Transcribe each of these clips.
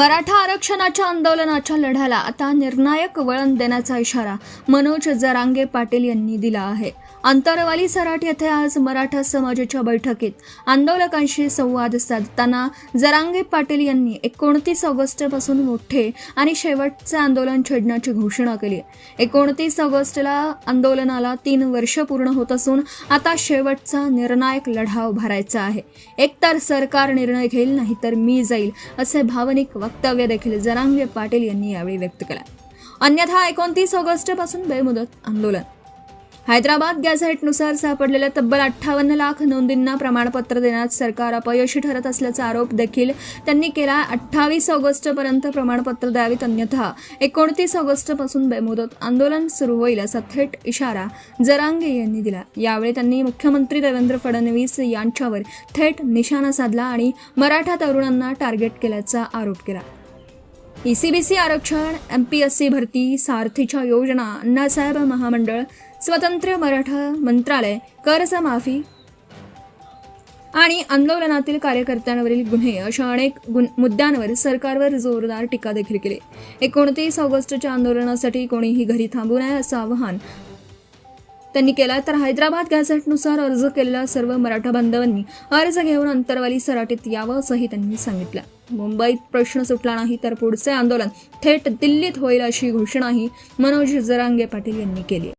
मराठा आरक्षणाच्या आंदोलनाच्या लढ्याला आता निर्णायक वळण देण्याचा इशारा मनोज जरांगे पाटील यांनी दिला आहे. अंतरवाली सराट येथे आज मराठा समाजाच्या बैठकीत आंदोलकांशी संवाद साधताना जरांगे पाटील यांनी 29 ऑगस्टपासून मोठे आणि शेवटचे आंदोलन छेडण्याची घोषणा केली. 29 ऑगस्टला आंदोलनाला 3 वर्ष पूर्ण होत असून आता शेवटचा निर्णायक लढा उभारायचा आहे. एकतर सरकार निर्णय घेईल, नाहीतर मी जाईल, असे भावनिक वक्तव्य देखील जरांगे पाटील यांनी यावेळी व्यक्त केले. अन्यथा 29 ऑगस्टपासून बेमुदत आंदोलन. हैदराबाद गॅझेटनुसार सापडलेल्या तब्बल 58 लाख नोंदींना प्रमाणपत्र देण्यात सरकार अपयशी ठरत असल्याचा आरोप देखील त्यांनी केला. 28 ऑगस्टपर्यंत प्रमाणपत्र द्यावीत, अन्यथा 29 ऑगस्टपासून बेमुदत आंदोलन सुरू होईल, असा थेट इशारा जरांगे यांनी दिला. यावेळी त्यांनी मुख्यमंत्री देवेंद्र फडणवीस यांच्यावर थेट निशाणा साधला आणि मराठा तरुणांना टार्गेट केल्याचा आरोप केला. ECBC आरक्षण, MPSC भरती, सारथीच्या योजना, अण्णासाहेब महामंडळ, स्वतंत्र मराठा मंत्रालय, कर्जमाफी आणि आंदोलनातील कार्यकर्त्यांवरील गुन्हे अशा अनेक मुद्द्यांवर सरकारवर जोरदार टीका देखील केली. 29 ऑगस्टच्या आंदोलनासाठी कोणीही घरी थांबू नये असं आवाहन त्यांनी केलं. तर हैदराबाद गॅझेटनुसार अर्ज केलेल्या सर्व मराठा बांधवांनी अर्ज घेऊन अंतरवाली सराटीत यावं असंही त्यांनी सांगितलं. मुंबईत प्रश्न सुटला नाही तर पुढचे आंदोलन थेट दिल्लीत होईल, अशी घोषणाही मनोज जरांगे पाटील यांनी केली.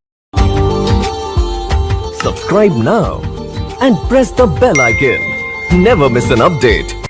Subscribe now and press the bell icon. Never miss an update.